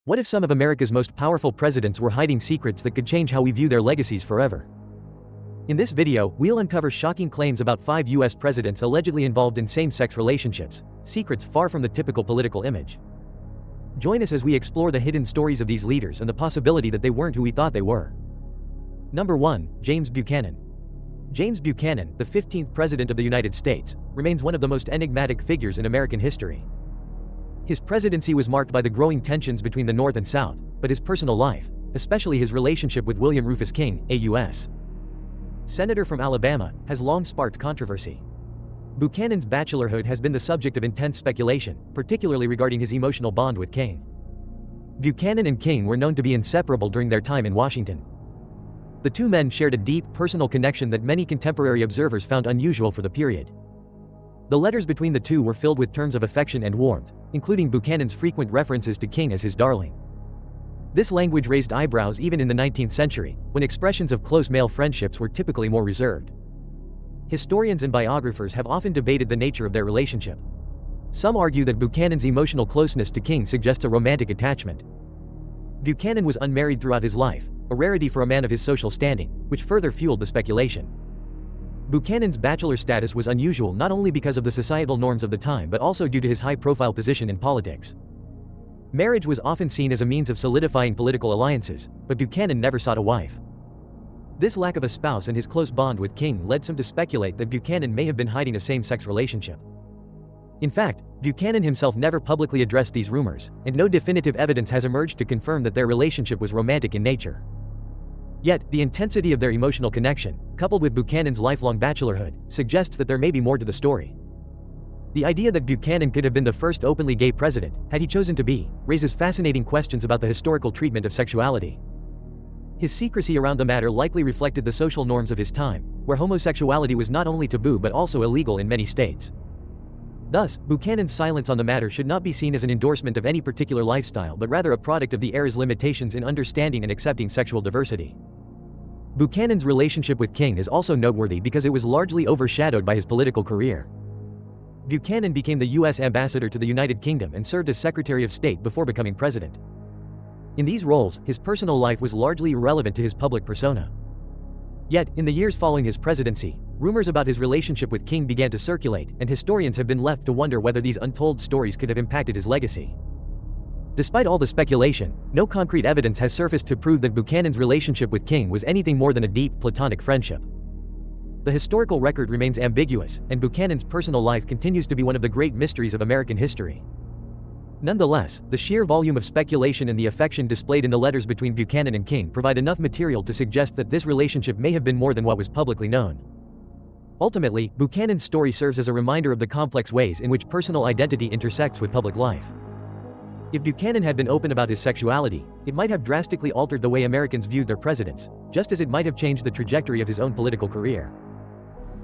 What if some of America's most powerful presidents were hiding secrets that could change how we view their legacies forever? In this video, we'll uncover shocking claims about 5 US presidents allegedly involved in same-sex relationships, secrets far from the typical political image. Join us as we explore the hidden stories of these leaders and the possibility that they weren't who we thought they were. Number 1. James Buchanan. James Buchanan, the 15th President of the United States, remains one of the most enigmatic figures in American history. His presidency was marked by the growing tensions between the North and South, but his personal life, especially his relationship with William Rufus King, a U.S. Senator from Alabama, has long sparked controversy. Buchanan's bachelorhood has been the subject of intense speculation, particularly regarding his emotional bond with King. Buchanan and King were known to be inseparable during their time in Washington. The two men shared a deep, personal connection that many contemporary observers found unusual for the period. The letters between the two were filled with terms of affection and warmth, including Buchanan's frequent references to King as his darling. This language raised eyebrows even in the 19th century, when expressions of close male friendships were typically more reserved. Historians and biographers have often debated the nature of their relationship. Some argue that Buchanan's emotional closeness to King suggests a romantic attachment. Buchanan was unmarried throughout his life, a rarity for a man of his social standing, which further fueled the speculation. Buchanan's bachelor status was unusual not only because of the societal norms of the time but also due to his high-profile position in politics. Marriage was often seen as a means of solidifying political alliances, but Buchanan never sought a wife. This lack of a spouse and his close bond with King led some to speculate that Buchanan may have been hiding a same-sex relationship. In fact, Buchanan himself never publicly addressed these rumors, and no definitive evidence has emerged to confirm that their relationship was romantic in nature. Yet, the intensity of their emotional connection, coupled with Buchanan's lifelong bachelorhood, suggests that there may be more to the story. The idea that Buchanan could have been the first openly gay president, had he chosen to be, raises fascinating questions about the historical treatment of sexuality. His secrecy around the matter likely reflected the social norms of his time, where homosexuality was not only taboo but also illegal in many states. Thus, Buchanan's silence on the matter should not be seen as an endorsement of any particular lifestyle but rather a product of the era's limitations in understanding and accepting sexual diversity. Buchanan's relationship with King is also noteworthy because it was largely overshadowed by his political career. Buchanan became the U.S. ambassador to the United Kingdom and served as Secretary of State before becoming president. In these roles, his personal life was largely irrelevant to his public persona. Yet, in the years following his presidency, rumors about his relationship with King began to circulate, and historians have been left to wonder whether these untold stories could have impacted his legacy. Despite all the speculation, no concrete evidence has surfaced to prove that Buchanan's relationship with King was anything more than a deep, platonic friendship. The historical record remains ambiguous, and Buchanan's personal life continues to be one of the great mysteries of American history. Nonetheless, the sheer volume of speculation and the affection displayed in the letters between Buchanan and King provide enough material to suggest that this relationship may have been more than what was publicly known. Ultimately, Buchanan's story serves as a reminder of the complex ways in which personal identity intersects with public life. If Buchanan had been open about his sexuality, it might have drastically altered the way Americans viewed their presidents, just as it might have changed the trajectory of his own political career.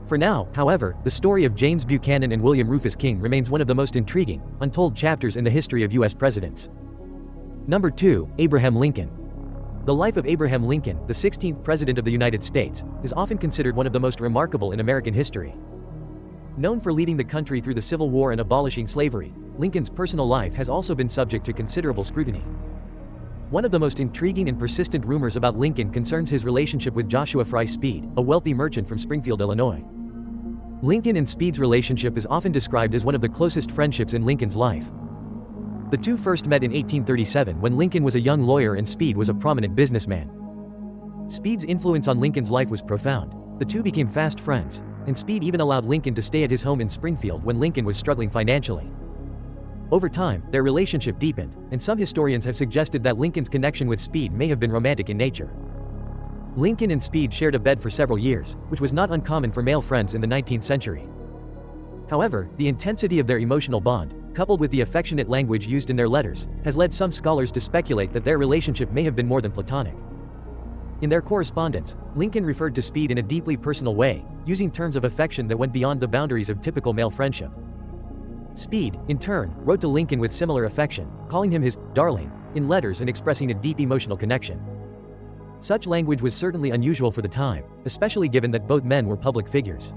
For now, however, the story of James Buchanan and William Rufus King remains one of the most intriguing, untold chapters in the history of U.S. presidents. Number 2. Abraham Lincoln. The life of Abraham Lincoln, the 16th President of the United States, is often considered one of the most remarkable in American history. Known for leading the country through the Civil War and abolishing slavery, Lincoln's personal life has also been subject to considerable scrutiny. One of the most intriguing and persistent rumors about Lincoln concerns his relationship with Joshua Fry Speed, a wealthy merchant from Springfield, Illinois. Lincoln and Speed's relationship is often described as one of the closest friendships in Lincoln's life. The two first met in 1837 when Lincoln was a young lawyer and Speed was a prominent businessman. Speed's influence on Lincoln's life was profound. The two became fast friends, and Speed even allowed Lincoln to stay at his home in Springfield when Lincoln was struggling financially. Over time, their relationship deepened, and some historians have suggested that Lincoln's connection with Speed may have been romantic in nature. Lincoln and Speed shared a bed for several years, which was not uncommon for male friends in the 19th century. However, the intensity of their emotional bond, coupled with the affectionate language used in their letters, has led some scholars to speculate that their relationship may have been more than platonic. In their correspondence, Lincoln referred to Speed in a deeply personal way, using terms of affection that went beyond the boundaries of typical male friendship. Speed, in turn, wrote to Lincoln with similar affection, calling him his darling in letters and expressing a deep emotional connection. Such language was certainly unusual for the time, especially given that both men were public figures.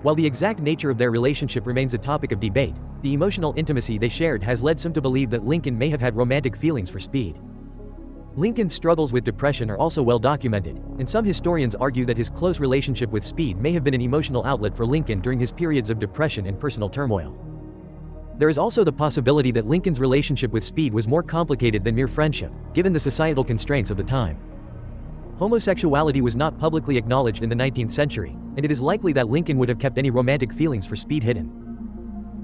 While the exact nature of their relationship remains a topic of debate, the emotional intimacy they shared has led some to believe that Lincoln may have had romantic feelings for Speed. Lincoln's struggles with depression are also well documented, and some historians argue that his close relationship with Speed may have been an emotional outlet for Lincoln during his periods of depression and personal turmoil. There is also the possibility that Lincoln's relationship with Speed was more complicated than mere friendship, given the societal constraints of the time. Homosexuality was not publicly acknowledged in the 19th century, and it is likely that Lincoln would have kept any romantic feelings for Speed hidden.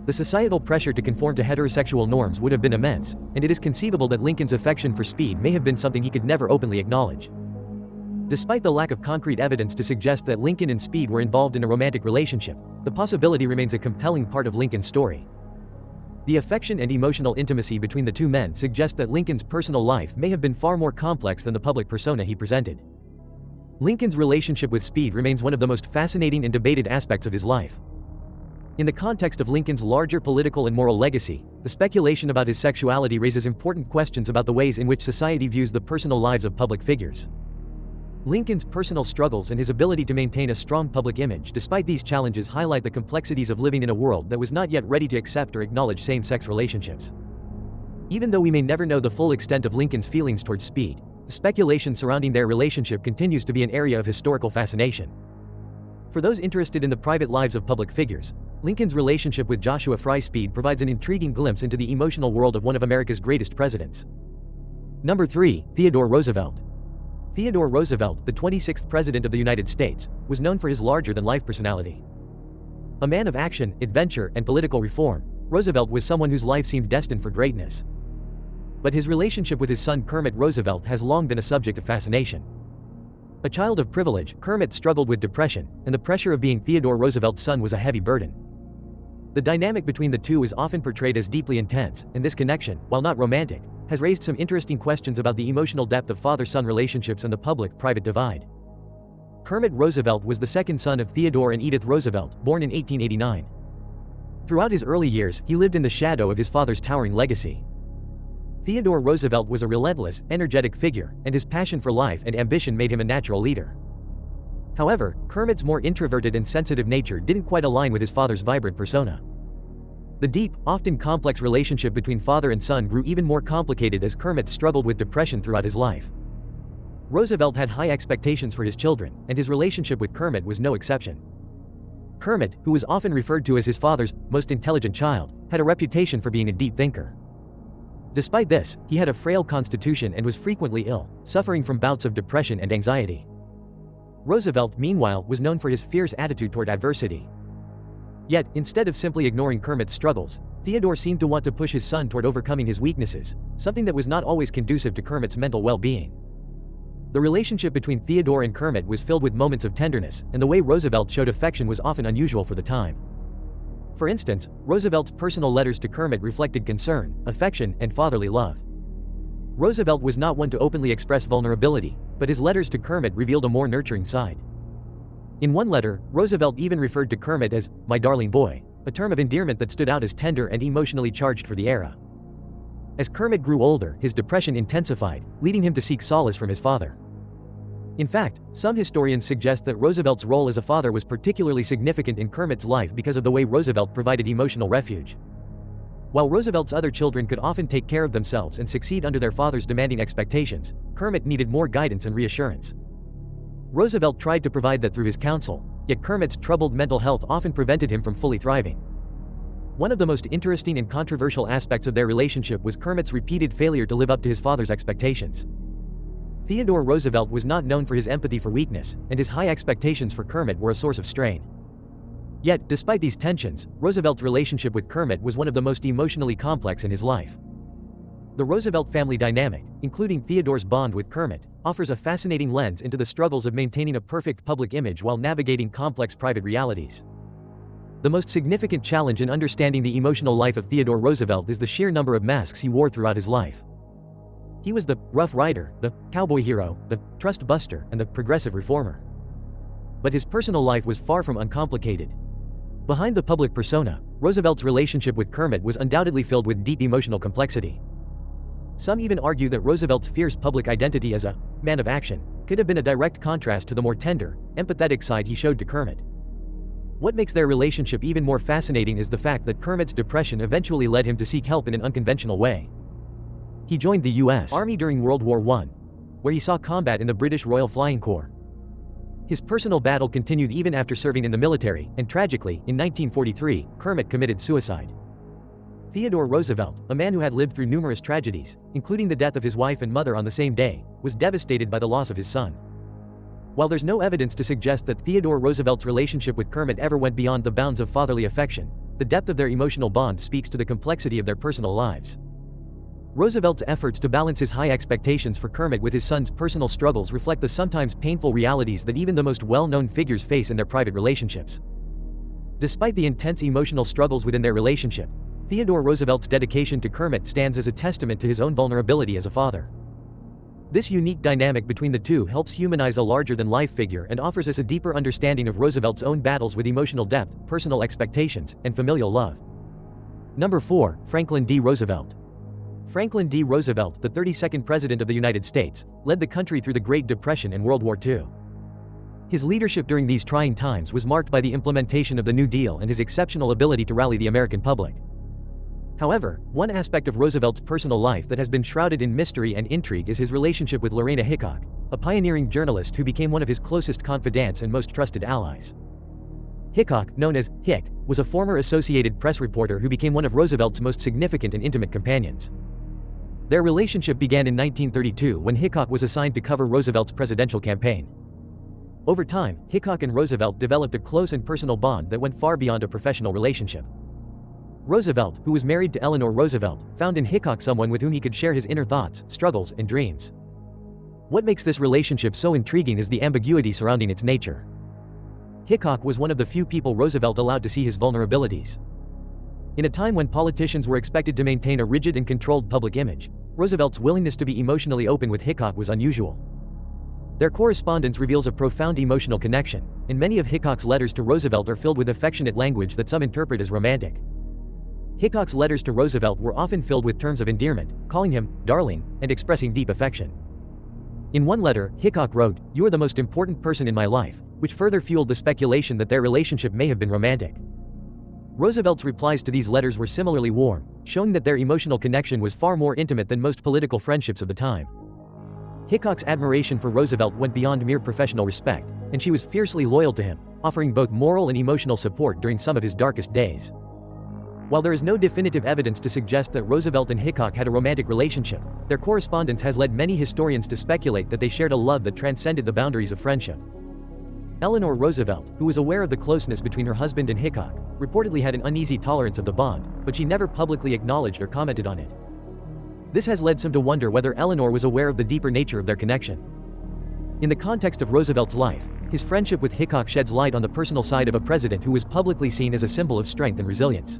The societal pressure to conform to heterosexual norms would have been immense, and it is conceivable that Lincoln's affection for Speed may have been something he could never openly acknowledge. Despite the lack of concrete evidence to suggest that Lincoln and Speed were involved in a romantic relationship, the possibility remains a compelling part of Lincoln's story. The affection and emotional intimacy between the two men suggest that Lincoln's personal life may have been far more complex than the public persona he presented. Lincoln's relationship with Speed remains one of the most fascinating and debated aspects of his life. In the context of Lincoln's larger political and moral legacy, the speculation about his sexuality raises important questions about the ways in which society views the personal lives of public figures. Lincoln's personal struggles and his ability to maintain a strong public image despite these challenges highlight the complexities of living in a world that was not yet ready to accept or acknowledge same-sex relationships. Even though we may never know the full extent of Lincoln's feelings towards Speed, the speculation surrounding their relationship continues to be an area of historical fascination. For those interested in the private lives of public figures, Lincoln's relationship with Joshua Fry Speed provides an intriguing glimpse into the emotional world of one of America's greatest presidents. Number 3. Theodore Roosevelt. Theodore Roosevelt, the 26th President of the United States, was known for his larger-than-life personality. A man of action, adventure, and political reform, Roosevelt was someone whose life seemed destined for greatness. But his relationship with his son Kermit Roosevelt has long been a subject of fascination. A child of privilege, Kermit struggled with depression, and the pressure of being Theodore Roosevelt's son was a heavy burden. The dynamic between the two is often portrayed as deeply intense, and this connection, while not romantic, has raised some interesting questions about the emotional depth of father-son relationships and the public-private divide. Kermit Roosevelt was the second son of Theodore and Edith Roosevelt, born in 1889. Throughout his early years, he lived in the shadow of his father's towering legacy. Theodore Roosevelt was a relentless, energetic figure, and his passion for life and ambition made him a natural leader. However, Kermit's more introverted and sensitive nature didn't quite align with his father's vibrant persona. The deep, often complex relationship between father and son grew even more complicated as Kermit struggled with depression throughout his life. Roosevelt had high expectations for his children, and his relationship with Kermit was no exception. Kermit, who was often referred to as his father's most intelligent child, had a reputation for being a deep thinker. Despite this, he had a frail constitution and was frequently ill, suffering from bouts of depression and anxiety. Roosevelt, meanwhile, was known for his fierce attitude toward adversity. Yet, instead of simply ignoring Kermit's struggles, Theodore seemed to want to push his son toward overcoming his weaknesses, something that was not always conducive to Kermit's mental well-being. The relationship between Theodore and Kermit was filled with moments of tenderness, and the way Roosevelt showed affection was often unusual for the time. For instance, Roosevelt's personal letters to Kermit reflected concern, affection, and fatherly love. Roosevelt was not one to openly express vulnerability, but his letters to Kermit revealed a more nurturing side. In one letter, Roosevelt even referred to Kermit as, "my darling boy," a term of endearment that stood out as tender and emotionally charged for the era. As Kermit grew older, his depression intensified, leading him to seek solace from his father. In fact, some historians suggest that Roosevelt's role as a father was particularly significant in Kermit's life because of the way Roosevelt provided emotional refuge. While Roosevelt's other children could often take care of themselves and succeed under their father's demanding expectations, Kermit needed more guidance and reassurance. Roosevelt tried to provide that through his counsel, yet Kermit's troubled mental health often prevented him from fully thriving. One of the most interesting and controversial aspects of their relationship was Kermit's repeated failure to live up to his father's expectations. Theodore Roosevelt was not known for his empathy for weakness, and his high expectations for Kermit were a source of strain. Yet, despite these tensions, Roosevelt's relationship with Kermit was one of the most emotionally complex in his life. The Roosevelt family dynamic, including Theodore's bond with Kermit, offers a fascinating lens into the struggles of maintaining a perfect public image while navigating complex private realities. The most significant challenge in understanding the emotional life of Theodore Roosevelt is the sheer number of masks he wore throughout his life. He was the Rough Rider, the cowboy hero, the trust buster, and the progressive reformer. But his personal life was far from uncomplicated. Behind the public persona, Roosevelt's relationship with Kermit was undoubtedly filled with deep emotional complexity. Some even argue that Roosevelt's fierce public identity as a man of action could have been a direct contrast to the more tender, empathetic side he showed to Kermit. What makes their relationship even more fascinating is the fact that Kermit's depression eventually led him to seek help in an unconventional way. He joined the U.S. Army during World War I, where he saw combat in the British Royal Flying Corps. His personal battle continued even after serving in the military, and tragically, in 1943, Kermit committed suicide. Theodore Roosevelt, a man who had lived through numerous tragedies, including the death of his wife and mother on the same day, was devastated by the loss of his son. While there's no evidence to suggest that Theodore Roosevelt's relationship with Kermit ever went beyond the bounds of fatherly affection, the depth of their emotional bond speaks to the complexity of their personal lives. Roosevelt's efforts to balance his high expectations for Kermit with his son's personal struggles reflect the sometimes painful realities that even the most well-known figures face in their private relationships. Despite the intense emotional struggles within their relationship, Theodore Roosevelt's dedication to Kermit stands as a testament to his own vulnerability as a father. This unique dynamic between the two helps humanize a larger-than-life figure and offers us a deeper understanding of Roosevelt's own battles with emotional depth, personal expectations, and familial love. Number 4. Franklin D. Roosevelt. Franklin D. Roosevelt, the 32nd President of the United States, led the country through the Great Depression and World War II. His leadership during these trying times was marked by the implementation of the New Deal and his exceptional ability to rally the American public. However, one aspect of Roosevelt's personal life that has been shrouded in mystery and intrigue is his relationship with Lorena Hickok, a pioneering journalist who became one of his closest confidants and most trusted allies. Hickok, known as Hick, was a former Associated Press reporter who became one of Roosevelt's most significant and intimate companions. Their relationship began in 1932 when Hickok was assigned to cover Roosevelt's presidential campaign. Over time, Hickok and Roosevelt developed a close and personal bond that went far beyond a professional relationship. Roosevelt, who was married to Eleanor Roosevelt, found in Hickok someone with whom he could share his inner thoughts, struggles, and dreams. What makes this relationship so intriguing is the ambiguity surrounding its nature. Hickok was one of the few people Roosevelt allowed to see his vulnerabilities. In a time when politicians were expected to maintain a rigid and controlled public image, Roosevelt's willingness to be emotionally open with Hickok was unusual. Their correspondence reveals a profound emotional connection, and many of Hickok's letters to Roosevelt are filled with affectionate language that some interpret as romantic. Hickok's letters to Roosevelt were often filled with terms of endearment, calling him darling, and expressing deep affection. In one letter, Hickok wrote, "You are the most important person in my life," which further fueled the speculation that their relationship may have been romantic. Roosevelt's replies to these letters were similarly warm, showing that their emotional connection was far more intimate than most political friendships of the time. Hickok's admiration for Roosevelt went beyond mere professional respect, and she was fiercely loyal to him, offering both moral and emotional support during some of his darkest days. While there is no definitive evidence to suggest that Roosevelt and Hickok had a romantic relationship, their correspondence has led many historians to speculate that they shared a love that transcended the boundaries of friendship. Eleanor Roosevelt, who was aware of the closeness between her husband and Hickok, reportedly had an uneasy tolerance of the bond, but she never publicly acknowledged or commented on it. This has led some to wonder whether Eleanor was aware of the deeper nature of their connection. In the context of Roosevelt's life, his friendship with Hickok sheds light on the personal side of a president who was publicly seen as a symbol of strength and resilience.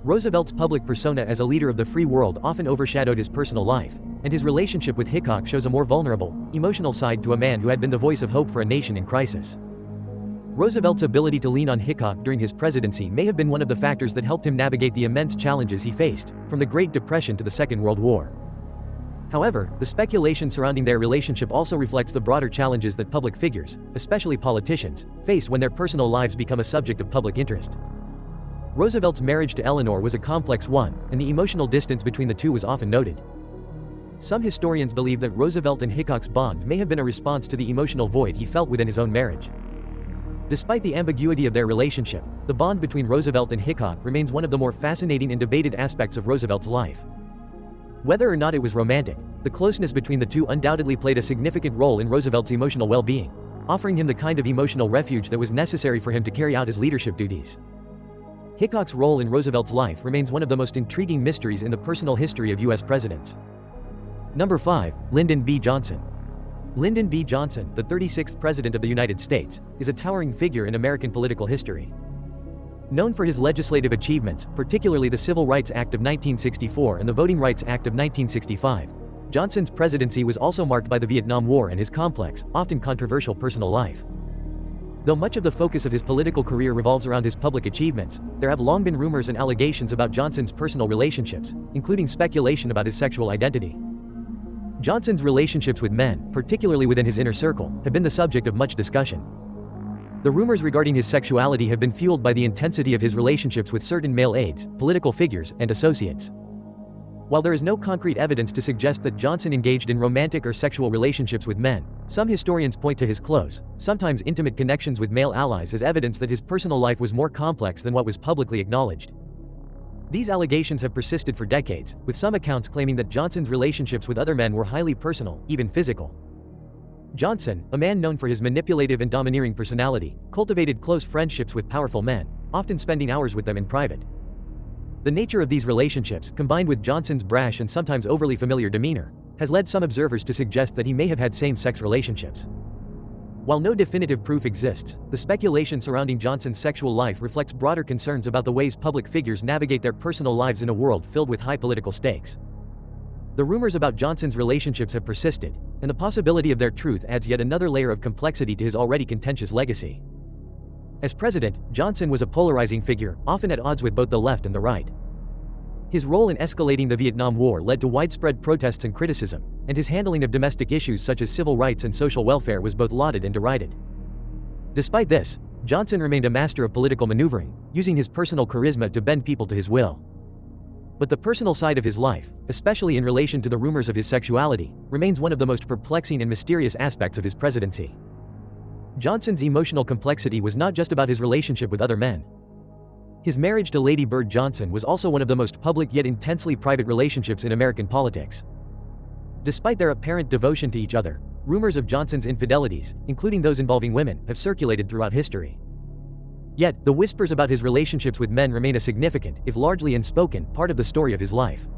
Roosevelt's public persona as a leader of the free world often overshadowed his personal life, and his relationship with Hickok shows a more vulnerable, emotional side to a man who had been the voice of hope for a nation in crisis. Roosevelt's ability to lean on Hickok during his presidency may have been one of the factors that helped him navigate the immense challenges he faced, from the Great Depression to the Second World War. However, the speculation surrounding their relationship also reflects the broader challenges that public figures, especially politicians, face when their personal lives become a subject of public interest. Roosevelt's marriage to Eleanor was a complex one, and the emotional distance between the two was often noted. Some historians believe that Roosevelt and Hickok's bond may have been a response to the emotional void he felt within his own marriage. Despite the ambiguity of their relationship, the bond between Roosevelt and Hickok remains one of the more fascinating and debated aspects of Roosevelt's life. Whether or not it was romantic, the closeness between the two undoubtedly played a significant role in Roosevelt's emotional well-being, offering him the kind of emotional refuge that was necessary for him to carry out his leadership duties. Hickok's role in Roosevelt's life remains one of the most intriguing mysteries in the personal history of U.S. presidents. Number 5. Lyndon B. Johnson. Lyndon B. Johnson, the 36th President of the United States, is a towering figure in American political history. Known for his legislative achievements, particularly the Civil Rights Act of 1964 and the Voting Rights Act of 1965, Johnson's presidency was also marked by the Vietnam War and his complex, often controversial personal life. Though much of the focus of his political career revolves around his public achievements, there have long been rumors and allegations about Johnson's personal relationships, including speculation about his sexual identity. Johnson's relationships with men, particularly within his inner circle, have been the subject of much discussion. The rumors regarding his sexuality have been fueled by the intensity of his relationships with certain male aides, political figures, and associates. While there is no concrete evidence to suggest that Johnson engaged in romantic or sexual relationships with men, some historians point to his close, sometimes intimate connections with male allies as evidence that his personal life was more complex than what was publicly acknowledged. These allegations have persisted for decades, with some accounts claiming that Johnson's relationships with other men were highly personal, even physical. Johnson, a man known for his manipulative and domineering personality, cultivated close friendships with powerful men, often spending hours with them in private. The nature of these relationships, combined with Johnson's brash and sometimes overly familiar demeanor, has led some observers to suggest that he may have had same-sex relationships. While no definitive proof exists, the speculation surrounding Johnson's sexual life reflects broader concerns about the ways public figures navigate their personal lives in a world filled with high political stakes. The rumors about Johnson's relationships have persisted, and the possibility of their truth adds yet another layer of complexity to his already contentious legacy. As president, Johnson was a polarizing figure, often at odds with both the left and the right. His role in escalating the Vietnam War led to widespread protests and criticism, and his handling of domestic issues such as civil rights and social welfare was both lauded and derided. Despite this, Johnson remained a master of political maneuvering, using his personal charisma to bend people to his will. But the personal side of his life, especially in relation to the rumors of his sexuality, remains one of the most perplexing and mysterious aspects of his presidency. Johnson's emotional complexity was not just about his relationship with other men. His marriage to Lady Bird Johnson was also one of the most public yet intensely private relationships in American politics. Despite their apparent devotion to each other, rumors of Johnson's infidelities, including those involving women, have circulated throughout history. Yet, the whispers about his relationships with men remain a significant, if largely unspoken, part of the story of his life.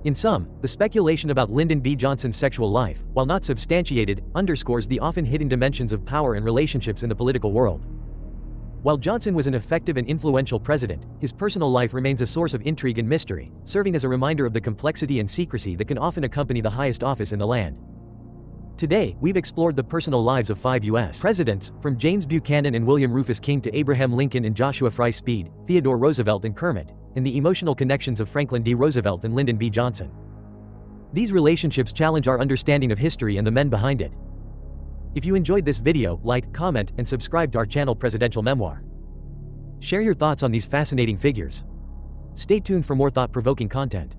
In sum, the speculation about Lyndon B. Johnson's sexual life, while not substantiated, underscores the often hidden dimensions of power and relationships in the political world. While Johnson was an effective and influential president, his personal life remains a source of intrigue and mystery, serving as a reminder of the complexity and secrecy that can often accompany the highest office in the land. Today, we've explored the personal lives of 5 U.S. presidents, from James Buchanan and William Rufus King to Abraham Lincoln and Joshua Fry Speed, Theodore Roosevelt and Kermit, and the emotional connections of Franklin D. Roosevelt and Lyndon B. Johnson. These relationships challenge our understanding of history and the men behind it. If you enjoyed this video, like, comment, and subscribe to our channel Presidential Memoir. Share your thoughts on these fascinating figures. Stay tuned for more thought-provoking content.